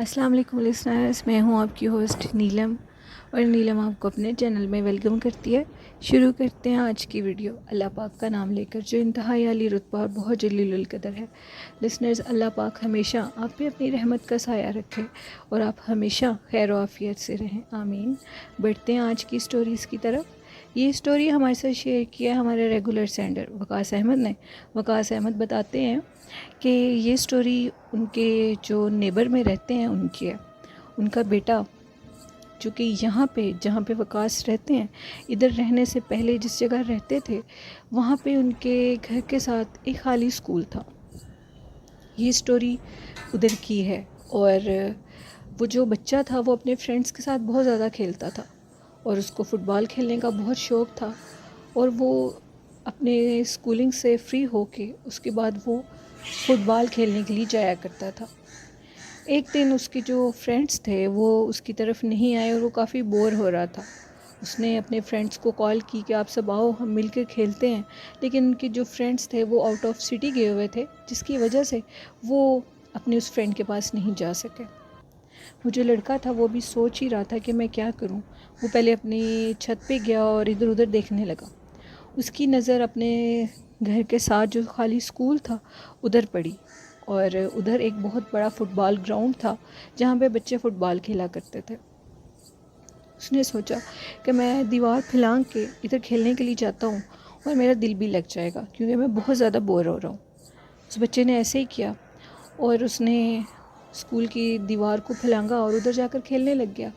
السلام علیکم لسنرز، میں ہوں آپ کی ہوسٹ نیلم، اور نیلم آپ کو اپنے چینل میں ویلکم کرتی ہے۔ شروع کرتے ہیں آج کی ویڈیو اللہ پاک کا نام لے کر، جو انتہائی عالی رتبہ اور بہت جلیل القدر ہے۔ لسنرز، اللہ پاک ہمیشہ آپ پہ اپنی رحمت کا سایہ رکھے اور آپ ہمیشہ خیر و عافیت سے رہیں، آمین۔ بڑھتے ہیں آج کی سٹوریز کی طرف۔ یہ سٹوری ہمارے ساتھ شیئر کیا ہمارے ریگولر سینڈر وقاص احمد نے۔ وقاص احمد بتاتے ہیں کہ یہ سٹوری ان کے جو نیبر میں رہتے ہیں ان کی ہے۔ ان کا بیٹا جو کہ یہاں پہ جہاں پہ وقاص رہتے ہیں، ادھر رہنے سے پہلے جس جگہ رہتے تھے وہاں پہ ان کے گھر کے ساتھ ایک خالی سکول تھا۔ یہ سٹوری ادھر کی ہے، اور وہ جو بچہ تھا وہ اپنے فرینڈس کے ساتھ بہت زیادہ کھیلتا تھا، اور اس کو فٹ بال کھیلنے کا بہت شوق تھا، اور وہ اپنے اسکولنگ سے فری ہو کے اس کے بعد وہ فٹ بال کھیلنے کے لیے جایا کرتا تھا۔ ایک دن اس کے جو فرینڈس تھے وہ اس کی طرف نہیں آئے اور وہ کافی بور ہو رہا تھا۔ اس نے اپنے فرینڈس کو کال کی کہ آپ سب آؤ ہم مل کے کھیلتے ہیں، لیکن ان کے جو فرینڈس تھے وہ آؤٹ آف سٹی گئے ہوئے تھے، جس کی وجہ سے وہ اپنے اس فرینڈ کے پاس نہیں جا سکے۔ وہ جو لڑکا تھا وہ بھی سوچ ہی رہا تھا کہ میں کیا کروں۔ وہ پہلے اپنی چھت پہ گیا اور ادھر ادھر دیکھنے لگا۔ اس کی نظر اپنے گھر کے ساتھ جو خالی سکول تھا ادھر پڑی، اور ادھر ایک بہت بڑا فٹ بال گراؤنڈ تھا جہاں پہ بچے فٹ بال کھیلا کرتے تھے۔ اس نے سوچا کہ میں دیوار پھلانگ کے ادھر کھیلنے کے لیے جاتا ہوں اور میرا دل بھی لگ جائے گا، کیونکہ میں بہت زیادہ بور ہو رہا ہوں۔ اس بچے نے ایسے ہی کیا، اور اس نے اسکول کی دیوار کو پھلانگا اور ادھر جا کر کھیلنے لگ گیا۔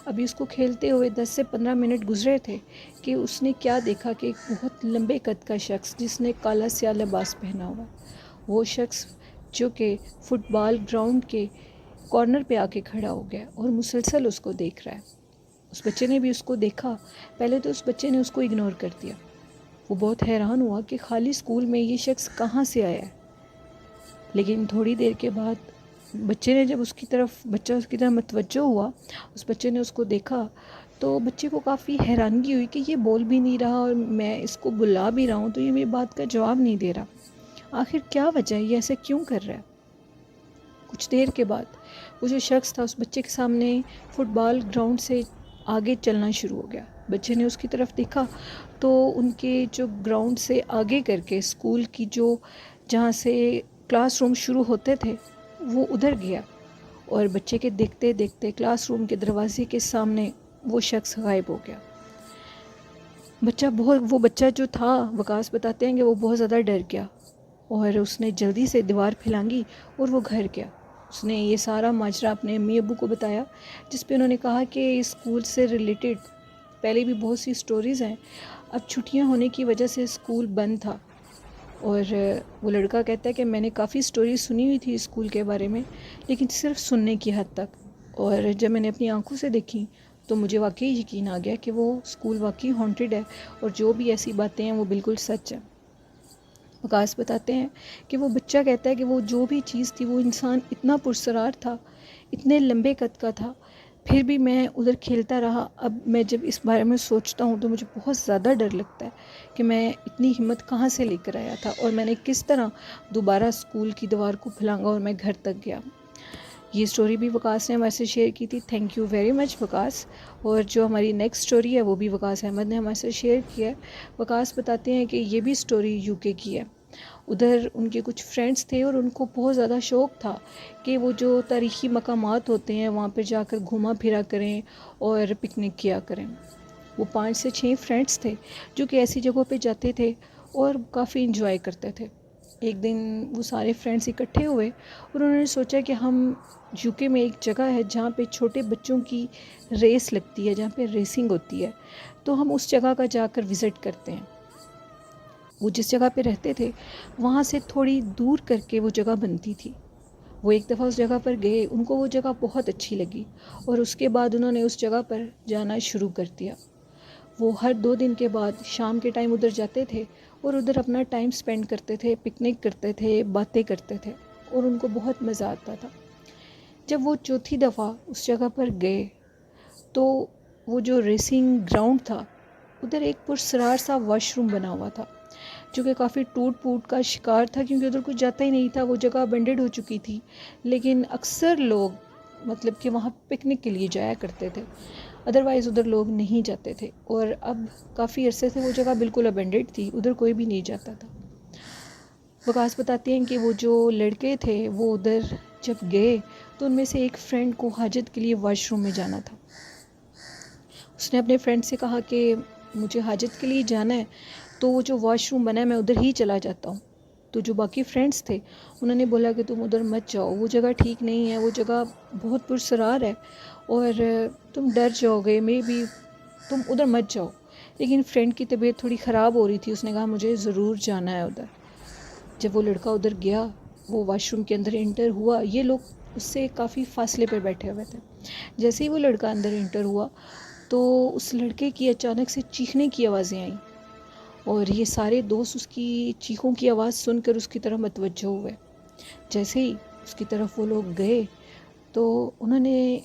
ابھی اس کو کھیلتے ہوئے 10 سے 15 منٹ گزرے تھے کہ اس نے کیا دیکھا کہ ایک بہت لمبے قد کا شخص جس نے کالا سیاہ لباس پہنا ہوا، وہ شخص جو کہ فٹ بال گراؤنڈ کے کارنر پہ آ کے کھڑا ہو گیا اور مسلسل اس کو دیکھ رہا ہے۔ اس بچے نے بھی اس کو دیکھا۔ پہلے تو اس بچے نے اس کو اگنور کر دیا۔ وہ بہت حیران ہوا کہ خالی اسکول میں یہ شخص کہاں سے آیا ہے، لیکن تھوڑی دیر کے بعد بچے نے جب بچہ اس کی طرف متوجہ ہوا، اس بچے نے اس کو دیکھا، تو بچے کو کافی حیرانگی ہوئی کہ یہ بول بھی نہیں رہا، اور میں اس کو بلا بھی رہا ہوں تو یہ میری بات کا جواب نہیں دے رہا۔ آخر کیا وجہ ہے، یہ ایسے کیوں کر رہا ہے؟ کچھ دیر کے بعد وہ جو شخص تھا اس بچے کے سامنے فٹ بال گراؤنڈ سے آگے چلنا شروع ہو گیا۔ بچے نے اس کی طرف دیکھا تو ان کے جو گراؤنڈ سے آگے کر کے اسکول کی جہاں سے کلاس روم شروع ہوتے تھے وہ ادھر گیا، اور بچے کے دیکھتے دیکھتے کلاس روم کے دروازے کے سامنے وہ شخص غائب ہو گیا۔ وہ بچہ جو تھا، وقاص بتاتے ہیں کہ وہ بہت زیادہ ڈر گیا، اور اس نے جلدی سے دیوار پھلانگی اور وہ گھر گیا۔ اس نے یہ سارا ماجرا اپنے امی ابو کو بتایا، جس پہ انہوں نے کہا کہ اس اسکول سے ریلیٹڈ پہلے بھی بہت سی سٹوریز ہیں، اب چھٹیاں ہونے کی وجہ سے اسکول بند تھا۔ اور وہ لڑکا کہتا ہے کہ میں نے کافی سٹوریز سنی ہوئی تھی اسکول کے بارے میں، لیکن صرف سننے کی حد تک، اور جب میں نے اپنی آنکھوں سے دیکھی تو مجھے واقعی یقین آ گیا کہ وہ اسکول واقعی ہانٹڈ ہے، اور جو بھی ایسی باتیں ہیں وہ بالکل سچ ہیں۔ وقاص بتاتے ہیں کہ وہ بچہ کہتا ہے کہ وہ جو بھی چیز تھی، وہ انسان اتنا پرسرار تھا، اتنے لمبے قد کا تھا، پھر بھی میں ادھر کھیلتا رہا۔ اب میں جب اس بارے میں سوچتا ہوں تو مجھے بہت زیادہ ڈر لگتا ہے کہ میں اتنی ہمت کہاں سے لے کر آیا تھا، اور میں نے کس طرح دوبارہ اسکول کی دیوار کو پھلانگا اور میں گھر تک گیا۔ یہ سٹوری بھی وقاص نے ہمارے سے شیئر کی تھی، تھینک یو ویری مچ وقاص۔ اور جو ہماری نیکسٹ سٹوری ہے وہ بھی وقاص احمد نے ہمارے سے شیئر کیا ہے۔ وقاص بتاتے ہیں کہ یہ بھی سٹوری یو کے کی ہے۔ ادھر ان کے کچھ فرینڈس تھے اور ان کو بہت زیادہ شوق تھا کہ وہ جو تاریخی مقامات ہوتے ہیں وہاں پہ جا کر گھوما پھرا کریں اور پکنک کیا کریں۔ وہ 5 سے 6 فرینڈس تھے جو کہ ایسی جگہوں پہ جاتے تھے اور کافی انجوائے کرتے تھے۔ ایک دن وہ سارے فرینڈس اکٹھے ہوئے اور انہوں نے سوچا کہ ہم یو کے میں ایک جگہ ہے جہاں پہ چھوٹے بچوں کی ریس لگتی ہے، جہاں پہ ریسنگ ہوتی ہے، تو ہم اس جگہ کا جا کر وزٹ کرتے ہیں۔ وہ جس جگہ پہ رہتے تھے وہاں سے تھوڑی دور کر کے وہ جگہ بنتی تھی۔ وہ ایک دفعہ اس جگہ پر گئے، ان کو وہ جگہ بہت اچھی لگی، اور اس کے بعد انہوں نے اس جگہ پر جانا شروع کر دیا۔ وہ ہر 2 دن کے بعد شام کے ٹائم ادھر جاتے تھے اور ادھر اپنا ٹائم سپینڈ کرتے تھے، پکنک کرتے تھے، باتیں کرتے تھے، اور ان کو بہت مزہ آتا تھا۔ جب وہ چوتھی دفعہ اس جگہ پر گئے تو وہ جو ریسنگ گراؤنڈ تھا ادھر ایک پرسرار سا واش روم بنا ہوا تھا، جو کہ کافی ٹوٹ پھوٹ کا شکار تھا، کیونکہ ادھر کچھ جاتا ہی نہیں تھا، وہ جگہ ابینڈڈ ہو چکی تھی۔ لیکن اکثر لوگ مطلب کہ وہاں پکنک کے لیے جایا کرتے تھے، ادروائز ادھر لوگ نہیں جاتے تھے، اور اب کافی عرصے سے وہ جگہ بالکل ابینڈڈ تھی، ادھر کوئی بھی نہیں جاتا تھا۔ وقاص بتاتے ہیں کہ وہ جو لڑکے تھے وہ ادھر جب گئے تو ان میں سے ایک فرینڈ کو حاجت کے لیے واش روم میں جانا تھا۔ اس نے اپنے فرینڈ سے کہا کہ مجھے حاجت کے لیے جانا ہے، تو وہ جو واش روم بنا ہے میں ادھر ہی چلا جاتا ہوں۔ تو جو باقی فرینڈس تھے انہوں نے بولا کہ تم ادھر مت جاؤ، وہ جگہ ٹھیک نہیں ہے، وہ جگہ بہت پرسرار ہے اور تم ڈر جاؤ گے، مے بی تم ادھر مت جاؤ۔ لیکن فرینڈ کی طبیعت تھوڑی خراب ہو رہی تھی، اس نے کہا مجھے ضرور جانا ہے ادھر۔ جب وہ لڑکا ادھر گیا، وہ واش روم کے اندر انٹر ہوا، یہ لوگ اس سے کافی فاصلے پہ بیٹھے ہوئے تھے۔ جیسے ہی وہ لڑکا اندر انٹر ہوا تو اس لڑکے کی اچانک سے چیخنے کی آوازیں آئیں، اور یہ سارے دوست اس کی چیخوں کی آواز سن کر اس کی طرف متوجہ ہوئے۔ جیسے ہی اس کی طرف وہ لوگ گئے تو انہوں نے،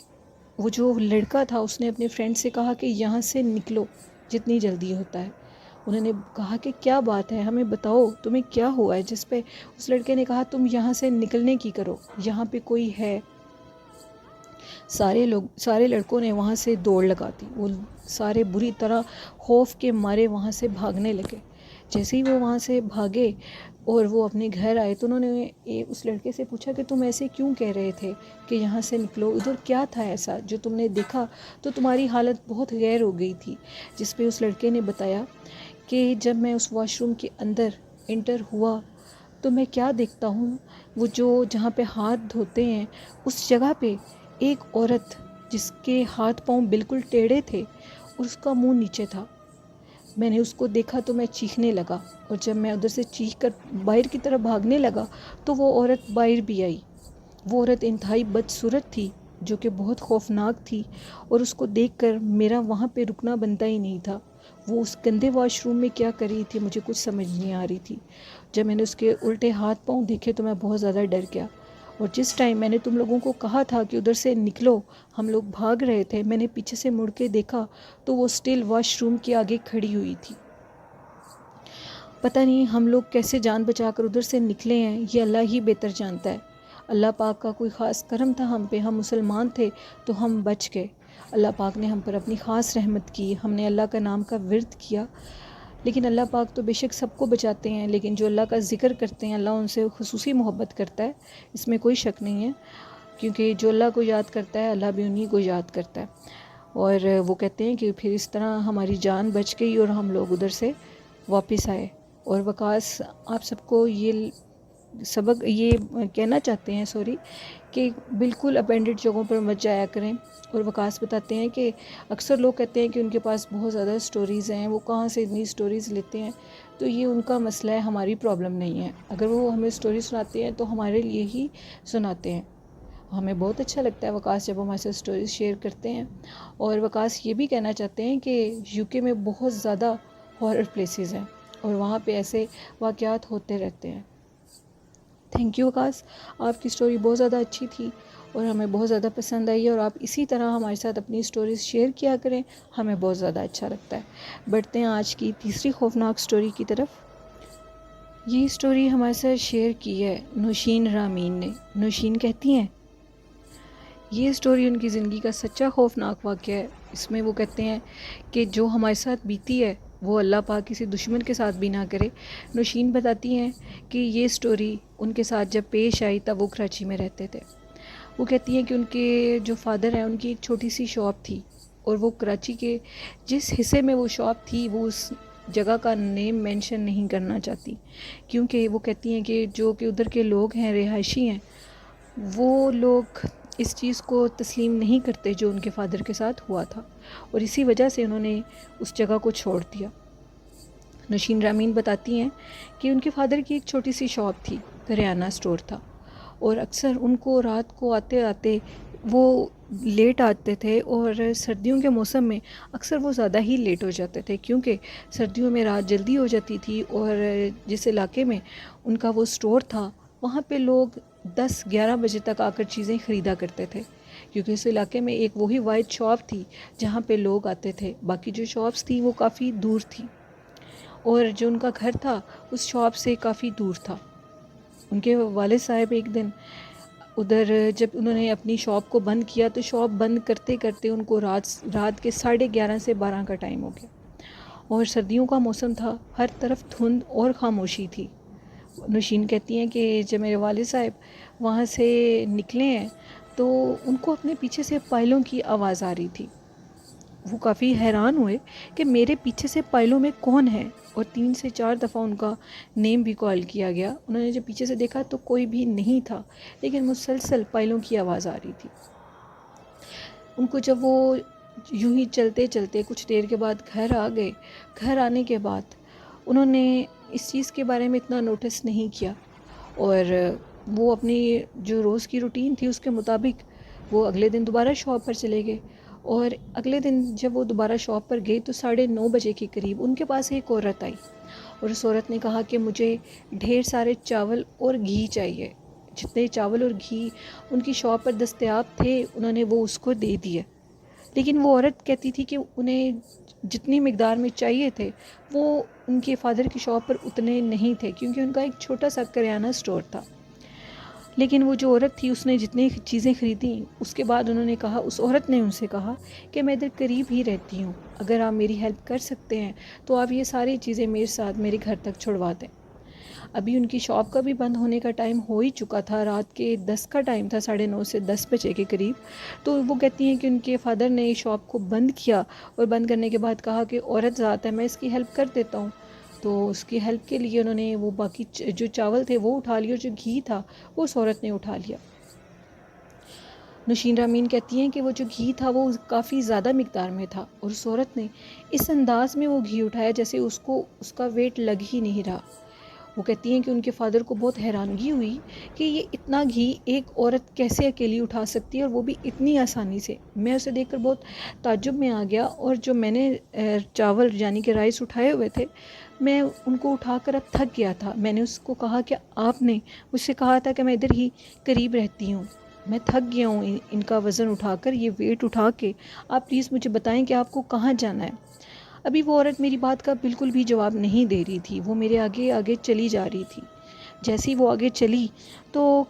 وہ جو لڑکا تھا اس نے اپنے فرینڈ سے کہا کہ یہاں سے نکلو جتنی جلدی ہوتا ہے۔ انہوں نے کہا کہ کیا بات ہے، ہمیں بتاؤ تمہیں کیا ہوا ہے، جس پہ اس لڑکے نے کہا تم یہاں سے نکلنے کی کرو، یہاں پہ کوئی ہے۔ سارے لڑکوں نے وہاں سے دوڑ لگا دی، وہ سارے بری طرح خوف کے مارے وہاں سے بھاگنے لگے۔ جیسے ہی وہ وہاں سے بھاگے اور وہ اپنے گھر آئے تو انہوں نے اس لڑکے سے پوچھا کہ تم ایسے کیوں کہہ رہے تھے کہ یہاں سے نکلو، ادھر کیا تھا ایسا جو تم نے دیکھا تو تمہاری حالت بہت غیر ہو گئی تھی؟ جس پہ اس لڑکے نے بتایا کہ جب میں اس واش روم کے اندر انٹر ہوا تو میں کیا دیکھتا ہوں، وہ جو جہاں پہ ہاتھ دھوتے ہیں اس جگہ پہ ایک عورت جس کے ہاتھ پاؤں بالکل ٹیڑھے تھے اور اس کا منہ نیچے تھا۔ میں نے اس کو دیکھا تو میں چیخنے لگا، اور جب میں ادھر سے چیخ کر باہر کی طرف بھاگنے لگا تو وہ عورت باہر بھی آئی۔ وہ عورت انتہائی بدصورت تھی جو کہ بہت خوفناک تھی، اور اس کو دیکھ کر میرا وہاں پہ رکنا بنتا ہی نہیں تھا۔ وہ اس گندے واش روم میں کیا کر رہی تھی مجھے کچھ سمجھ نہیں آ رہی تھی۔ جب میں نے اس کے الٹے ہاتھ پاؤں دیکھے تو میں بہت زیادہ ڈر گیا، اور جس ٹائم میں نے تم لوگوں کو کہا تھا کہ ادھر سے نکلو، ہم لوگ بھاگ رہے تھے، میں نے پیچھے سے مڑ کے دیکھا تو وہ اسٹل واش روم کے آگے کھڑی ہوئی تھی۔ پتہ نہیں ہم لوگ کیسے جان بچا کر ادھر سے نکلے ہیں، یہ اللہ ہی بہتر جانتا ہے۔ اللہ پاک کا کوئی خاص کرم تھا ہم پہ، ہم مسلمان تھے تو ہم بچ گئے۔ اللہ پاک نے ہم پر اپنی خاص رحمت کی، ہم نے اللہ کا نام کا ورد کیا۔ لیکن اللہ پاک تو بے شک سب کو بچاتے ہیں، لیکن جو اللہ کا ذکر کرتے ہیں اللہ ان سے خصوصی محبت کرتا ہے، اس میں کوئی شک نہیں ہے، کیونکہ جو اللہ کو یاد کرتا ہے اللہ بھی انہی کو یاد کرتا ہے۔ اور وہ کہتے ہیں کہ پھر اس طرح ہماری جان بچ گئی اور ہم لوگ ادھر سے واپس آئے۔ اور وقاص آپ سب کو یہ سبق یہ کہنا چاہتے ہیں کہ بالکل ابینڈڈ جگہوں پر مت جایا کریں۔ اور وقاص بتاتے ہیں کہ اکثر لوگ کہتے ہیں کہ ان کے پاس بہت زیادہ سٹوریز ہیں، وہ کہاں سے اتنی سٹوریز لیتے ہیں، تو یہ ان کا مسئلہ ہے، ہماری پرابلم نہیں ہے۔ اگر وہ ہمیں سٹوری سناتے ہیں تو ہمارے لیے ہی سناتے ہیں۔ ہمیں بہت اچھا لگتا ہے وقاص جب ہمارے ساتھ سٹوریز شیئر کرتے ہیں۔ اور وقاص یہ بھی کہنا چاہتے ہیں کہ یو کے میں بہت زیادہ ہارر پلیسز ہیں اور وہاں پہ ایسے واقعات ہوتے رہتے ہیں۔ تھینک یو وقاص، آپ کی سٹوری بہت زیادہ اچھی تھی اور ہمیں بہت زیادہ پسند آئی، اور آپ اسی طرح ہمارے ساتھ اپنی سٹوریز شیئر کیا کریں، ہمیں بہت زیادہ اچھا لگتا ہے۔ بڑھتے ہیں آج کی تیسری خوفناک سٹوری کی طرف۔ یہ سٹوری ہمارے ساتھ شیئر کی ہے نوشین رامین نے۔ نوشین کہتی ہیں یہ سٹوری ان کی زندگی کا سچا خوفناک واقعہ ہے۔ اس میں وہ کہتے ہیں کہ جو ہمارے ساتھ بیتی ہے وہ اللہ پاک کسی دشمن کے ساتھ بھی نہ کرے۔ نوشین بتاتی ہیں کہ یہ سٹوری ان کے ساتھ جب پیش آئی تب وہ کراچی میں رہتے تھے۔ وہ کہتی ہیں کہ ان کے جو فادر ہیں ان کی ایک چھوٹی سی شاپ تھی، اور وہ کراچی کے جس حصے میں وہ شاپ تھی وہ اس جگہ کا نیم مینشن نہیں کرنا چاہتی، کیونکہ وہ کہتی ہیں کہ جو کہ ادھر کے لوگ ہیں، رہائشی ہیں، وہ لوگ اس چیز کو تسلیم نہیں کرتے جو ان کے فادر کے ساتھ ہوا تھا، اور اسی وجہ سے انہوں نے اس جگہ کو چھوڑ دیا۔ نوشین رامین بتاتی ہیں کہ ان کے فادر کی ایک چھوٹی سی شاپ تھی، کریانہ سٹور تھا، اور اکثر ان کو رات کو آتے آتے وہ لیٹ آتے تھے، اور سردیوں کے موسم میں اکثر وہ زیادہ ہی لیٹ ہو جاتے تھے، کیونکہ سردیوں میں رات جلدی ہو جاتی تھی، اور جس علاقے میں ان کا وہ سٹور تھا وہاں پہ لوگ 10-11 بجے تک آ کر چیزیں خریدا کرتے تھے، کیونکہ اس علاقے میں ایک وہی واحد شاپ تھی جہاں پہ لوگ آتے تھے، باقی جو شاپس تھیں وہ کافی دور تھیں، اور جو ان کا گھر تھا اس شاپ سے کافی دور تھا۔ ان کے والد صاحب ایک دن ادھر جب انہوں نے اپنی شاپ کو بند کیا تو شاپ بند کرتے کرتے ان کو رات کے 11:30 سے 12 کا ٹائم ہو گیا، اور سردیوں کا موسم تھا، ہر طرف دھند اور خاموشی تھی۔ نوشین کہتی ہیں کہ جب میرے والد صاحب وہاں سے نکلے ہیں تو ان کو اپنے پیچھے سے پائلوں کی آواز آ رہی تھی۔ وہ کافی حیران ہوئے کہ میرے پیچھے سے پائلوں میں کون ہے، اور 3 سے 4 دفعہ ان کا نیم بھی کال کیا گیا۔ انہوں نے جب پیچھے سے دیکھا تو کوئی بھی نہیں تھا، لیکن مسلسل پائلوں کی آواز آ رہی تھی۔ ان کو جب وہ یوں ہی چلتے چلتے کچھ دیر کے بعد گھر آ گئے، گھر آنے کے بعد انہوں نے اس چیز کے بارے میں اتنا نوٹس نہیں کیا، اور وہ اپنی جو روز کی روٹین تھی اس کے مطابق وہ اگلے دن دوبارہ شاپ پر چلے گئے۔ اور اگلے دن جب وہ دوبارہ شاپ پر گئے تو 9:30 بجے کے قریب ان کے پاس ایک عورت آئی، اور اس عورت نے کہا کہ مجھے ڈھیر سارے چاول اور گھی چاہیے۔ جتنے چاول اور گھی ان کی شاپ پر دستیاب تھے انہوں نے وہ اس کو دے دیے، لیکن وہ عورت کہتی تھی کہ انہیں جتنی مقدار میں چاہیے تھے وہ ان کے فادر کی شاپ پر اتنے نہیں تھے، کیونکہ ان کا ایک چھوٹا سا کریانہ سٹور تھا۔ لیکن وہ جو عورت تھی اس نے جتنی چیزیں خریدیں اس کے بعد انہوں نے کہا، اس عورت نے ان سے کہا کہ میں ادھر قریب ہی رہتی ہوں، اگر آپ میری ہیلپ کر سکتے ہیں تو آپ یہ ساری چیزیں میرے ساتھ میرے گھر تک چھڑوا دیں۔ ابھی ان کی شاپ کا بھی بند ہونے کا ٹائم ہو ہی چکا تھا، رات کے 10 کا ٹائم تھا، 9:30 سے 10 بجے کے قریب۔ تو وہ کہتی ہیں کہ ان کے فادر نے شاپ کو بند کیا، اور بند کرنے کے بعد کہا کہ عورت ذات ہے، میں اس کی ہیلپ کر دیتا ہوں۔ تو اس کی ہیلپ کے لیے انہوں نے وہ باقی جو چاول تھے وہ اٹھا لیا، اور جو گھی تھا وہ اس عورت نے اٹھا لیا۔ نوشین رامین کہتی ہیں کہ وہ جو گھی تھا وہ کافی زیادہ مقدار میں تھا، اور اس عورت نے اس انداز میں وہ گھی اٹھایا جیسے اس کو اس کا ویٹ لگ ہی نہیں رہا۔ وہ کہتی ہیں کہ ان کے فادر کو بہت حیرانگی ہوئی کہ یہ اتنا گھی ایک عورت کیسے اکیلی اٹھا سکتی ہے، اور وہ بھی اتنی آسانی سے۔ میں اسے دیکھ کر بہت تعجب میں آ گیا، اور جو میں نے چاول یعنی کہ رائس اٹھائے ہوئے تھے میں ان کو اٹھا کر اب تھک گیا تھا۔ میں نے اس کو کہا کہ آپ نے مجھ سے کہا تھا کہ میں ادھر ہی قریب رہتی ہوں، میں تھک گیا ہوں ان کا وزن اٹھا کر، یہ ویٹ اٹھا کے، آپ پلیز مجھے بتائیں کہ آپ کو کہاں جانا ہے۔ ابھی وہ عورت میری بات کا بالکل بھی جواب نہیں دے رہی تھی، وہ میرے آگے آگے چلی جا رہی تھی۔ جیسی وہ آگے چلی تو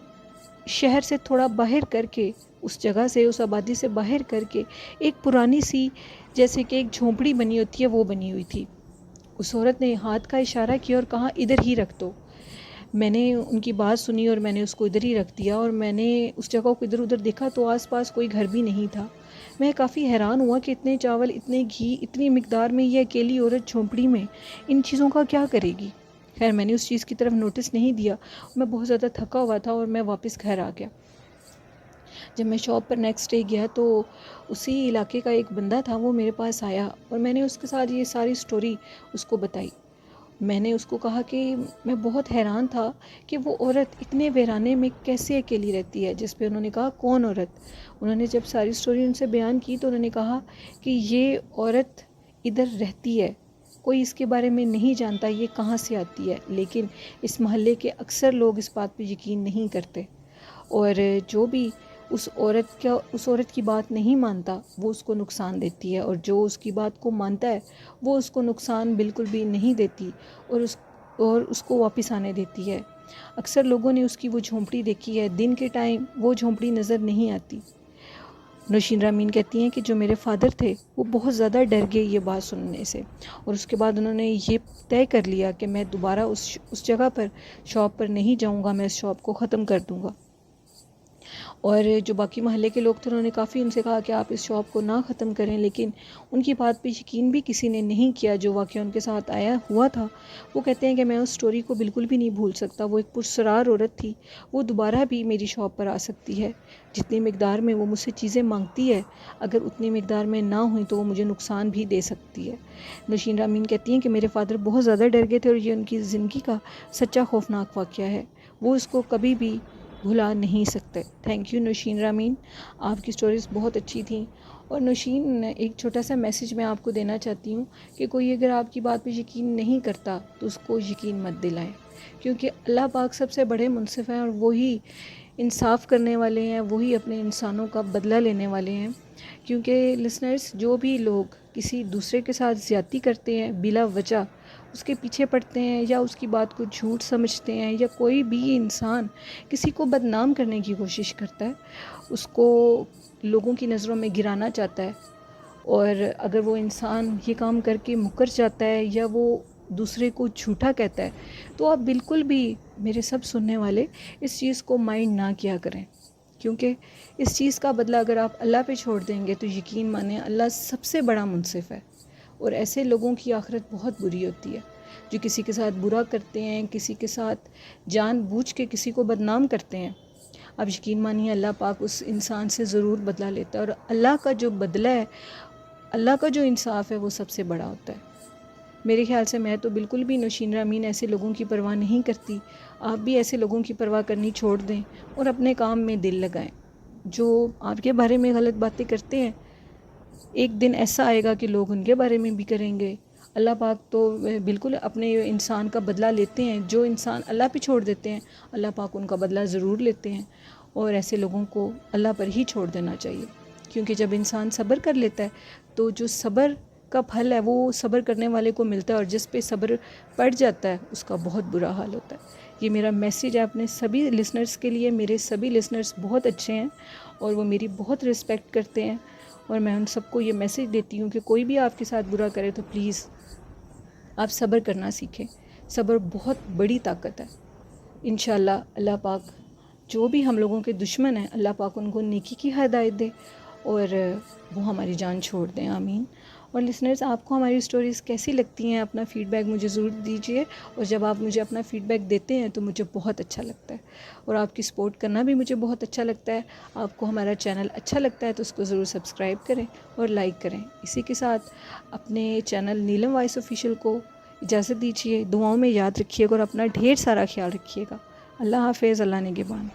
شہر سے تھوڑا باہر کر کے، اس جگہ سے، اس آبادی سے باہر کر کے ایک پرانی سی جیسے کہ ایک جھونپڑی بنی ہوتی ہے وہ بنی ہوئی تھی۔ اس عورت نے ہاتھ کا اشارہ کیا اور کہا ادھر ہی رکھ دو۔ میں نے ان کی بات سنی اور میں نے اس کو ادھر ہی رکھ دیا، اور میں نے اس جگہ کو ادھر ادھر دیکھا تو آس پاس کوئی گھر بھی نہیں تھا۔ میں کافی حیران ہوا کہ اتنے چاول، اتنے گھی، اتنی مقدار میں یہ اکیلی عورت جھونپڑی میں ان چیزوں کا کیا کرے گی۔ خیر میں نے اس چیز کی طرف نوٹس نہیں دیا، میں بہت زیادہ تھکا ہوا تھا اور میں واپس گھر آ گیا۔ جب میں شاپ پر نیکسٹ ڈے گیا تو اسی علاقے کا ایک بندہ تھا، وہ میرے پاس آیا اور میں نے اس کے ساتھ یہ ساری سٹوری اس کو بتائی۔ میں نے اس کو کہا کہ میں بہت حیران تھا کہ وہ عورت اتنے ویرانے میں کیسے اکیلی رہتی ہے، جس پہ انہوں نے کہا کون عورت؟ انہوں نے جب ساری سٹوری ان سے بیان کی تو انہوں نے کہا کہ یہ عورت ادھر رہتی ہے، کوئی اس کے بارے میں نہیں جانتا یہ کہاں سے آتی ہے، لیکن اس محلے کے اکثر لوگ اس بات پہ یقین نہیں کرتے، اور جو بھی اس عورت کی بات نہیں مانتا وہ اس کو نقصان دیتی ہے، اور جو اس کی بات کو مانتا ہے وہ اس کو نقصان بالکل بھی نہیں دیتی، اور اس کو واپس آنے دیتی ہے۔ اکثر لوگوں نے اس کی وہ جھونپڑی دیکھی ہے، دن کے ٹائم وہ جھونپڑی نظر نہیں آتی۔ نوشین رامین کہتی ہیں کہ جو میرے فادر تھے وہ بہت زیادہ ڈر گئے یہ بات سننے سے، اور اس کے بعد انہوں نے یہ طے کر لیا کہ میں دوبارہ اس جگہ پر شاپ پر نہیں جاؤں گا، میں اس شاپ کو ختم کر دوں گا۔ اور جو باقی محلے کے لوگ تھے انہوں نے کافی ان سے کہا کہ آپ اس شاپ کو نہ ختم کریں، لیکن ان کی بات پہ یقین بھی کسی نے نہیں کیا۔ جو واقعہ ان کے ساتھ آیا ہوا تھا، وہ کہتے ہیں کہ میں اس سٹوری کو بالکل بھی نہیں بھول سکتا۔ وہ ایک پرسرار عورت تھی، وہ دوبارہ بھی میری شاپ پر آ سکتی ہے، جتنی مقدار میں وہ مجھ سے چیزیں مانگتی ہے، اگر اتنی مقدار میں نہ ہوئی تو وہ مجھے نقصان بھی دے سکتی ہے۔ نوشین رامین کہتی ہیں کہ میرے فادر بہت زیادہ ڈر گئے تھے، اور یہ ان کی زندگی کا سچا خوفناک واقعہ ہے، وہ اس کو کبھی بھی بھلا نہیں سکتے۔ تھینک یو نوشین رامین، آپ کی سٹوریز بہت اچھی تھیں۔ اور نوشین، ایک چھوٹا سا میسیج میں آپ کو دینا چاہتی ہوں کہ کوئی اگر آپ کی بات پہ یقین نہیں کرتا تو اس کو یقین مت دلائیں، کیونکہ اللہ پاک سب سے بڑے منصف ہیں، اور وہی انصاف کرنے والے ہیں، وہی اپنے انسانوں کا بدلہ لینے والے ہیں۔ کیونکہ لسنرز، جو بھی لوگ کسی دوسرے کے ساتھ زیادتی کرتے ہیں بلا وجہ، اس کے پیچھے پڑتے ہیں یا اس کی بات کو جھوٹ سمجھتے ہیں، یا کوئی بھی انسان کسی کو بدنام کرنے کی کوشش کرتا ہے، اس کو لوگوں کی نظروں میں گرانا چاہتا ہے، اور اگر وہ انسان یہ کام کر کے مکر جاتا ہے یا وہ دوسرے کو جھوٹا کہتا ہے، تو آپ بالکل بھی میرے سب سننے والے اس چیز کو مائنڈ نہ کیا کریں، کیونکہ اس چیز کا بدلہ اگر آپ اللہ پہ چھوڑ دیں گے تو یقین مانیں اللہ سب سے بڑا منصف ہے، اور ایسے لوگوں کی آخرت بہت بری ہوتی ہے جو کسی کے ساتھ برا کرتے ہیں، کسی کے ساتھ جان بوجھ کے کسی کو بدنام کرتے ہیں۔ اب یقین مانیے اللہ پاک اس انسان سے ضرور بدلہ لیتا ہے، اور اللہ کا جو بدلہ ہے، اللہ کا جو انصاف ہے وہ سب سے بڑا ہوتا ہے۔ میرے خیال سے میں تو بالکل بھی نوشین رامین ایسے لوگوں کی پرواہ نہیں کرتی، آپ بھی ایسے لوگوں کی پرواہ کرنی چھوڑ دیں اور اپنے کام میں دل لگائیں۔ جو آپ کے بارے میں غلط باتیں کرتے ہیں، ایک دن ایسا آئے گا کہ لوگ ان کے بارے میں بھی کریں گے۔ اللہ پاک تو بالکل اپنے انسان کا بدلہ لیتے ہیں، جو انسان اللہ پہ چھوڑ دیتے ہیں اللہ پاک ان کا بدلہ ضرور لیتے ہیں، اور ایسے لوگوں کو اللہ پر ہی چھوڑ دینا چاہیے، کیونکہ جب انسان صبر کر لیتا ہے تو جو صبر کا پھل ہے وہ صبر کرنے والے کو ملتا ہے، اور جس پہ صبر پڑ جاتا ہے اس کا بہت برا حال ہوتا ہے۔ یہ میرا میسیج ہے اپنے سبھی لسنرز کے لیے۔ میرے سبھی لسنرز بہت اچھے ہیں اور وہ میری بہت رسپیکٹ کرتے ہیں، اور میں ان سب کو یہ میسیج دیتی ہوں کہ کوئی بھی آپ کے ساتھ برا کرے تو پلیز آپ صبر کرنا سیکھیں۔ صبر بہت بڑی طاقت ہے۔ انشاءاللہ اللہ پاک جو بھی ہم لوگوں کے دشمن ہیں اللہ پاک ان کو نیکی کی ہدایت دے اور وہ ہماری جان چھوڑ دیں، آمین۔ اور لسنرز، آپ کو ہماری سٹوریز کیسی لگتی ہیں؟ اپنا فیڈ بیک مجھے ضرور دیجیے، اور جب آپ مجھے اپنا فیڈ بیک دیتے ہیں تو مجھے بہت اچھا لگتا ہے، اور آپ کی سپورٹ کرنا بھی مجھے بہت اچھا لگتا ہے۔ آپ کو ہمارا چینل اچھا لگتا ہے تو اس کو ضرور سبسکرائب کریں اور لائک کریں۔ اسی کے ساتھ اپنے چینل نیلم وائس آفیشیل کو اجازت دیجیے، دعاؤں میں یاد رکھیے گا اور اپنا ڈھیر سارا خیال رکھیے گا۔ اللہ حافظ، اللہ نگہبان۔